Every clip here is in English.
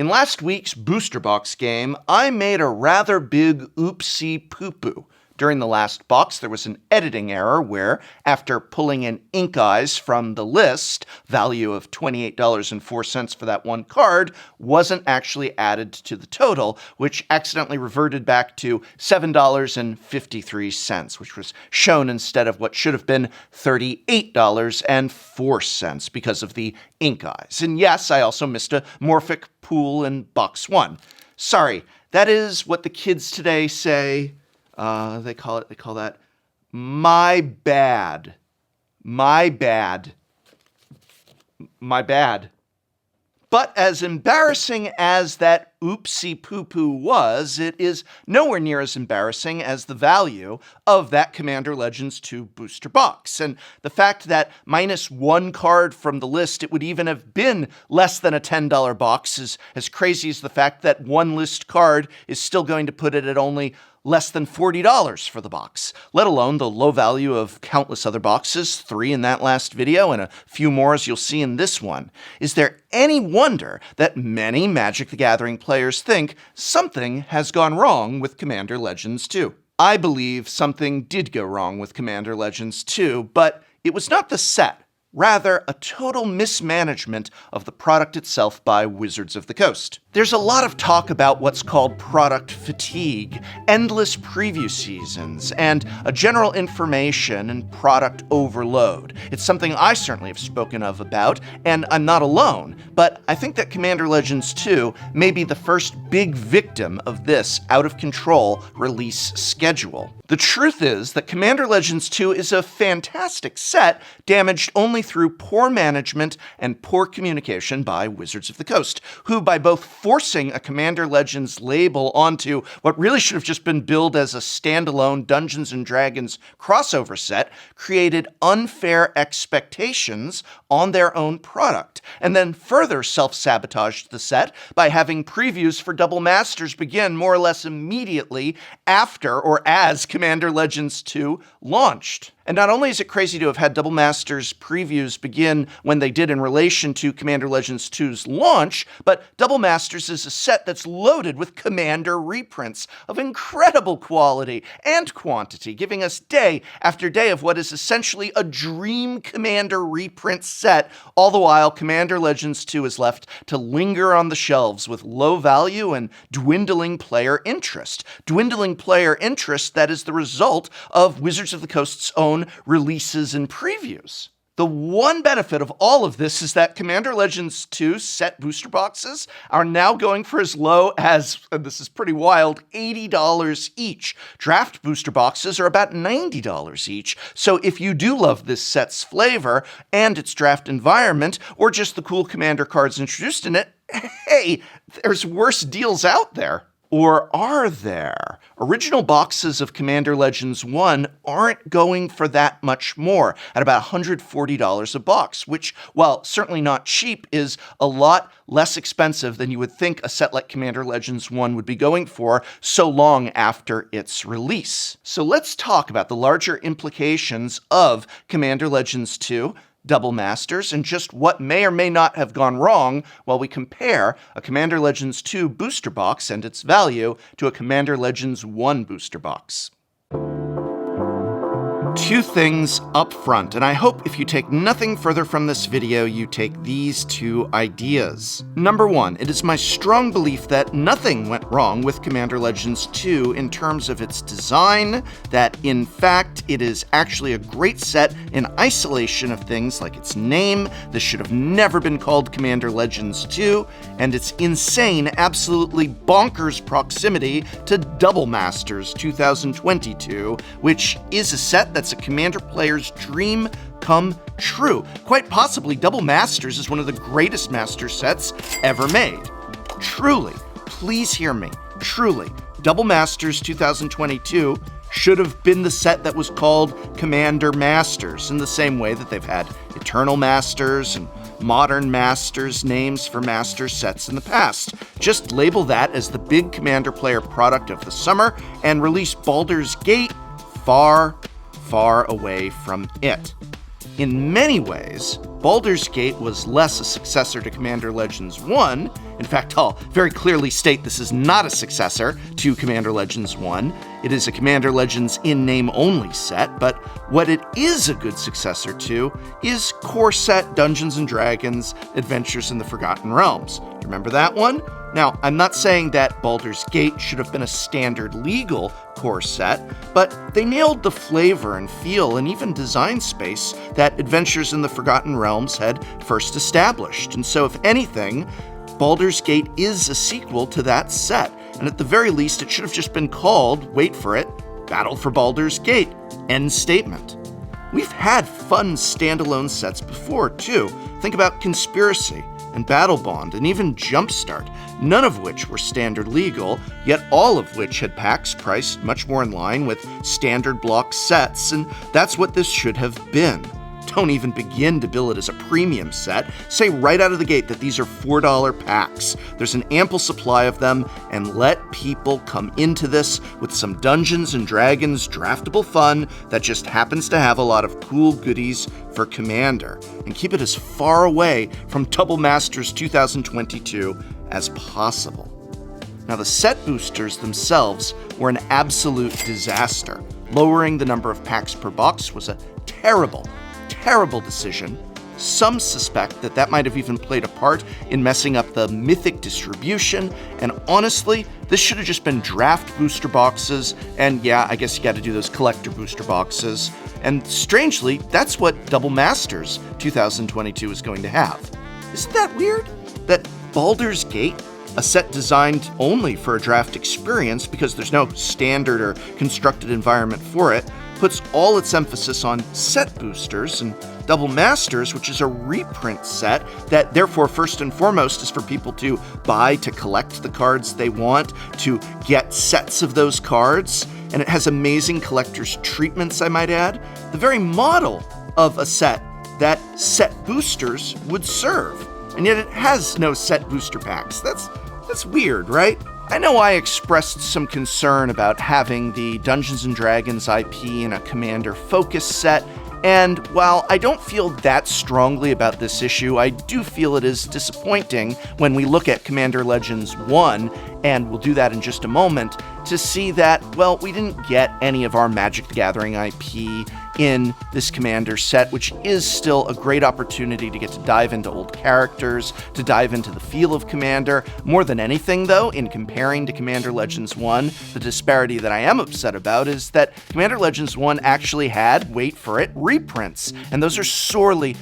In last week's Booster Box game, I made a rather big oopsie poo-poo. During the last box, there was an editing error where, after pulling in Ink Eyes from the list, value of $28.04 for that one card wasn't actually added to the total, which accidentally reverted back to $7.53, which was shown instead of what should have been $38.04 because of the Ink Eyes. And yes, I also missed a Morphic pool in box 1. Sorry, that is what the kids today say. They call that my bad. My bad. My bad. But as embarrassing as that oopsie poo-poo was, it is nowhere near as embarrassing as the value of that Commander Legends 2 booster box. And the fact that minus one card from the list, it would even have been less than a $10 box is as crazy as the fact that one list card is still going to put it at only less than $40 for the box, let alone the low value of countless other boxes, 3 in that last video and a few more as you'll see in this one. Is there any wonder that many Magic the Gathering players think something has gone wrong with Commander Legends 2? I believe something did go wrong with Commander Legends 2, but it was not the set. Rather, a total mismanagement of the product itself by Wizards of the Coast. There's a lot of talk about what's called product fatigue, endless preview seasons, and a general information and product overload. It's something I certainly have spoken of about, and I'm not alone, but I think that Commander Legends 2 may be the first big victim of this out-of-control release schedule. The truth is that Commander Legends 2 is a fantastic set, damaged only through poor management and poor communication by Wizards of the Coast, who by both forcing a Commander Legends label onto what really should have just been billed as a standalone Dungeons & Dragons crossover set, created unfair expectations on their own product, and then further self-sabotaged the set by having previews for Double Masters begin more or less immediately after or as Commander Legends 2 launched. And not only is it crazy to have had Double Masters previews begin when they did in relation to Commander Legends 2's launch, but Double Masters is a set that's loaded with Commander reprints of incredible quality and quantity, giving us day after day of what is essentially a dream Commander reprint set, all the while Commander Legends 2 is left to linger on the shelves with low value and dwindling player interest. Dwindling player interest that is the result of Wizards of the Coast's own releases and previews. The one benefit of all of this is that Commander Legends 2 set booster boxes are now going for as low as, and this is pretty wild, $80 each. Draft booster boxes are about $90 each. So if you do love this set's flavor and its draft environment, or just the cool Commander cards introduced in it, hey, there's worse deals out there. Or are there? Original boxes of Commander Legends 1 aren't going for that much more, at about $140 a box, which, while certainly not cheap, is a lot less expensive than you would think a set like Commander Legends 1 would be going for so long after its release. So let's talk about the larger implications of Commander Legends 2, Double Masters, and just what may or may not have gone wrong while we compare a Commander Legends 2 booster box and its value to a Commander Legends 1 booster box. Two things up front, and I hope if you take nothing further from this video, you take these two ideas. Number one, it is my strong belief that nothing went wrong with Commander Legends 2 in terms of its design, that in fact it is actually a great set in isolation of things like its name. This should have never been called Commander Legends 2, and its insane, absolutely bonkers proximity to Double Masters 2022, which is a set that's a Commander player's dream come true. Quite possibly, Double Masters is one of the greatest Master sets ever made. Truly, please hear me, truly, Double Masters 2022 should have been the set that was called Commander Masters, in the same way that they've had Eternal Masters and Modern Masters names for Master sets in the past. Just label that as the big Commander player product of the summer and release Baldur's Gate far away from it. In many ways, Baldur's Gate was less a successor to Commander Legends 1 In fact, I'll very clearly state this is not a successor to Commander Legends 1. It is a Commander Legends in-name-only set, but what it is a good successor to is core set Dungeons & Dragons Adventures in the Forgotten Realms. Remember that one? Now, I'm not saying that Baldur's Gate should have been a standard legal core set, but they nailed the flavor and feel and even design space that Adventures in the Forgotten Realms had first established. And so, if anything, Baldur's Gate is a sequel to that set, and at the very least, it should have just been called, wait for it, Battle for Baldur's Gate. End statement. We've had fun standalone sets before, too. Think about Conspiracy and Battle Bond, and even Jumpstart, none of which were standard legal, yet all of which had packs priced much more in line with standard block sets, and that's what this should have been. Don't even begin to bill it as a premium set. Say right out of the gate that these are $4 packs. There's an ample supply of them, and let people come into this with some Dungeons & Dragons draftable fun that just happens to have a lot of cool goodies for Commander, and keep it as far away from Double Masters 2022 as possible. Now, the set boosters themselves were an absolute disaster. Lowering the number of packs per box was a terrible decision. Some suspect that that might have even played a part in messing up the Mythic distribution, and honestly, this should have just been draft booster boxes, and yeah, I guess you gotta do those collector booster boxes, and strangely, that's what Double Masters 2022 is going to have. Isn't that weird? That Baldur's Gate, a set designed only for a draft experience because there's no standard or constructed environment for it, puts all its emphasis on set boosters, and Double Masters, which is a reprint set that therefore first and foremost is for people to buy to collect the cards they want, to get sets of those cards, and it has amazing collector's treatments, I might add, the very model of a set that set boosters would serve, and yet it has no set booster packs. That's weird, right? I know I expressed some concern about having the Dungeons & Dragons IP in a Commander focus set, and while I don't feel that strongly about this issue, I do feel it is disappointing when we look at Commander Legends 1, and we'll do that in just a moment, to see that, well, we didn't get any of our Magic the Gathering IP in this Commander set, which is still a great opportunity to get to dive into old characters, to dive into the feel of Commander. More than anything, though, in comparing to Commander Legends 1, the disparity that I am upset about is that Commander Legends 1 actually had, wait for it, reprints, and those are sorely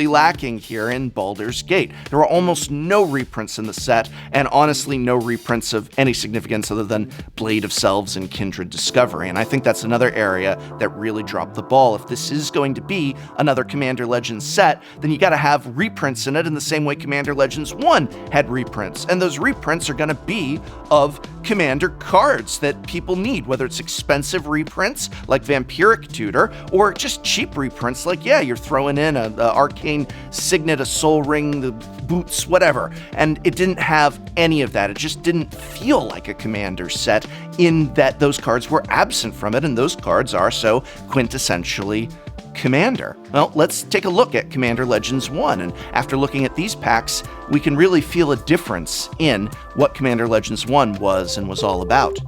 lacking here in Baldur's Gate. There are almost no reprints in the set, and honestly no reprints of any significance other than Blade of Selves and Kindred Discovery, and I think that's another area that really dropped the ball. If this is going to be another Commander Legends set, then you gotta have reprints in it in the same way Commander Legends 1 had reprints, and those reprints are gonna be of Commander cards that people need, whether it's expensive reprints like Vampiric Tutor, or just cheap reprints like, yeah, you're throwing in a Arcane Signet, a Soul Ring, the boots, whatever, and it didn't have any of that. It just didn't feel like a Commander set in that those cards were absent from it, and those cards are so quintessentially Commander. Well, let's take a look at Commander Legends 1, and after looking at these packs, we can really feel a difference in what Commander Legends 1 was and was all about.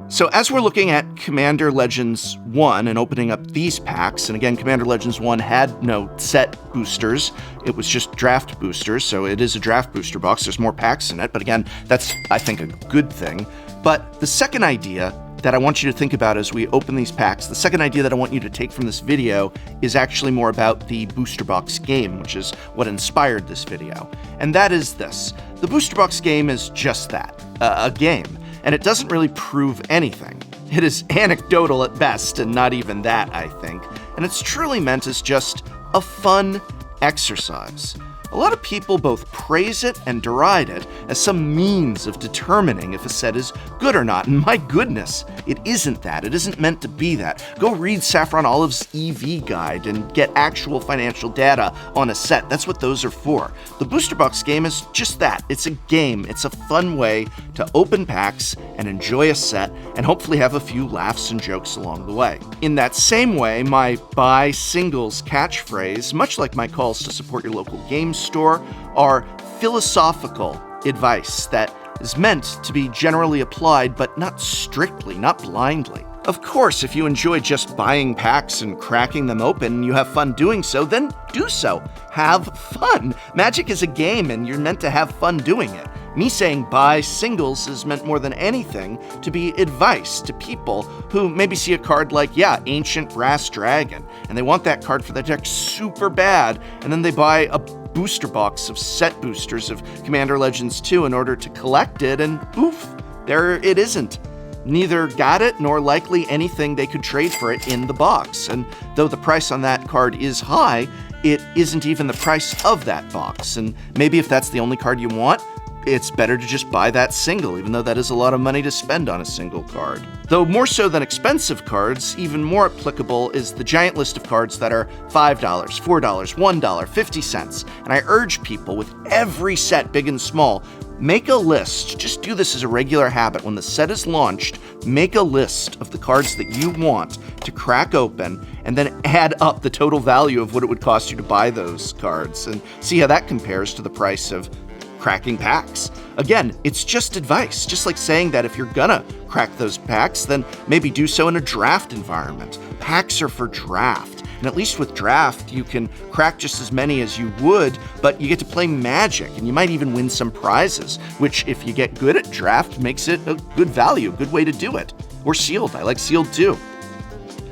So as we're looking at Commander Legends 1 and opening up these packs, and again, Commander Legends 1 had no set boosters. It was just draft boosters, so it is a draft booster box. There's more packs in it, but again, that's, I think, a good thing. But the second idea that I want you to think about as we open these packs, the second idea that I want you to take from this video is actually more about the booster box game, which is what inspired this video. And that is this. The booster box game is just that, a game. And it doesn't really prove anything. It is anecdotal at best, and not even that, I think. And it's truly meant as just a fun exercise. A lot of people both praise it and deride it as some means of determining if a set is good or not. And my goodness, it isn't that. It isn't meant to be that. Go read Saffron Olive's EV guide and get actual financial data on a set. That's what those are for. The booster box game is just that. It's a game. It's a fun way to open packs and enjoy a set and hopefully have a few laughs and jokes along the way. In that same way, my buy singles catchphrase, much like my calls to support your local game store, are philosophical advice that is meant to be generally applied, but not strictly, not blindly. Of course, if you enjoy just buying packs and cracking them open and you have fun doing so, then do so. Have fun. Magic is a game and you're meant to have fun doing it. Me saying buy singles is meant more than anything to be advice to people who maybe see a card like, Ancient Brass Dragon, and they want that card for their deck super bad, and then they buy a booster box of set boosters of Commander Legends 2 in order to collect it, and oof, there it isn't. Neither got it nor likely anything they could trade for it in the box. And though the price on that card is high, it isn't even the price of that box. And maybe if that's the only card you want, it's better to just buy that single, even though that is a lot of money to spend on a single card. Though more so than expensive cards, even more applicable is the giant list of cards that are $5, $4, $1, 50 cents. And I urge people with every set, big and small, make a list. Just do this as a regular habit. When the set is launched, make a list of the cards that you want to crack open and then add up the total value of what it would cost you to buy those cards and see how that compares to the price of cracking packs. Again, it's just advice, just like saying that if you're gonna crack those packs, then maybe do so in a draft environment. Packs are for draft. And at least with draft, you can crack just as many as you would, but you get to play Magic, and you might even win some prizes, which if you get good at draft, makes it a good value, a good way to do it. Or sealed, I like sealed too.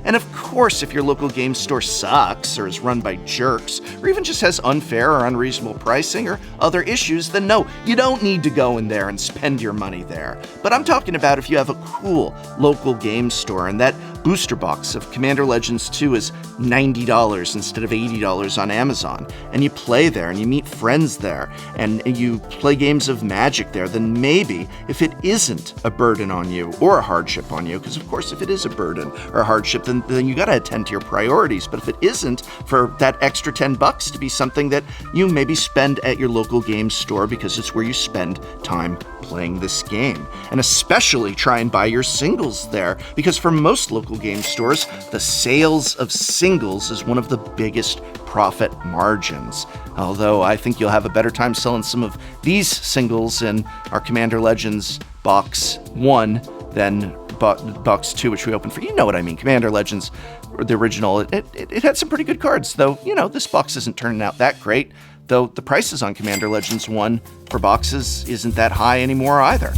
And of course, if your local game store sucks or is run by jerks, or even just has unfair or unreasonable pricing or other issues, then no, you don't need to go in there and spend your money there. But I'm talking about if you have a cool local game store and that booster box of Commander Legends 2 is $90 instead of $80 on Amazon, and you play there and you meet friends there and you play games of Magic there, then maybe if it isn't a burden on you or a hardship on you, because of course if it is a burden or a hardship, then you gotta attend to your priorities. But if it isn't, for that extra $10 to be something that you maybe spend at your local game store because it's where you spend time playing this game. And especially try and buy your singles there, because for most local game stores, the sales of singles is one of the biggest profit margins. Although I think you'll have a better time selling some of these singles in our Commander Legends Box 1 than Box 2, which we opened for. You know what I mean. Commander Legends, the original, it had some pretty good cards, though, this box isn't turning out that great, though the prices on Commander Legends 1 for boxes isn't that high anymore either.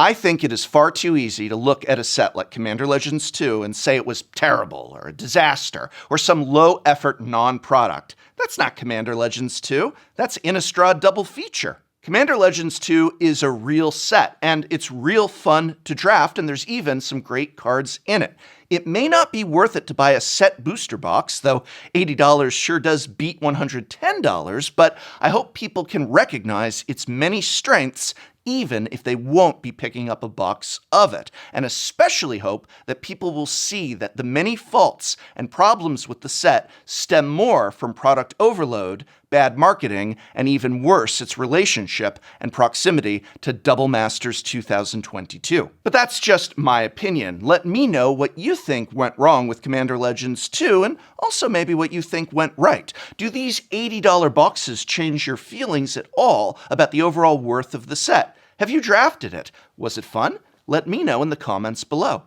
I think it is far too easy to look at a set like Commander Legends 2 and say it was terrible or a disaster or some low-effort non-product. That's not Commander Legends 2. That's Innistrad Double Feature. Commander Legends 2 is a real set, and it's real fun to draft, and there's even some great cards in it. It may not be worth it to buy a set booster box, though $80 sure does beat $110, but I hope people can recognize its many strengths even if they won't be picking up a box of it, and especially hope that people will see that the many faults and problems with the set stem more from product overload, bad marketing, and even worse, its relationship and proximity to Double Masters 2022. But that's just my opinion. Let me know what you think went wrong with Commander Legends 2, and also maybe what you think went right. Do these $80 boxes change your feelings at all about the overall worth of the set? Have you drafted it? Was it fun? Let me know in the comments below.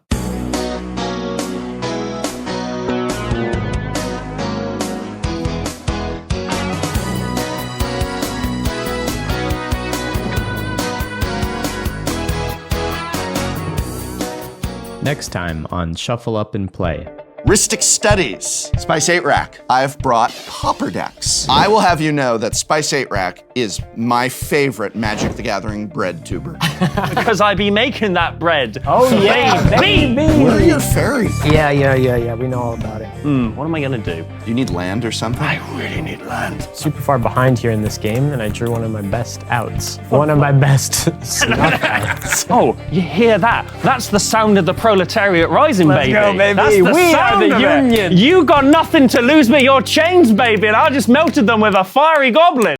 Next time on Shuffle Up and Play. Ristic Studies, Spice 8 Rack. I've brought Pauper decks. I will have you know that Spice 8 Rack is my favorite Magic the Gathering bread tuber. Because I be making that bread. Oh yeah, baby! Where are your fairies? Yeah, we know all about it. What am I gonna do? Do you need land or something? I really need land. Super far behind here in this game, and I drew one of my best outs. One of my best snuff outs. Oh, you hear that? That's the sound of the proletariat rising, baby. Let's go, baby. That's the We sound are the of it. union. You got nothing to lose but your chains, baby, and I just melted them with a fiery goblin.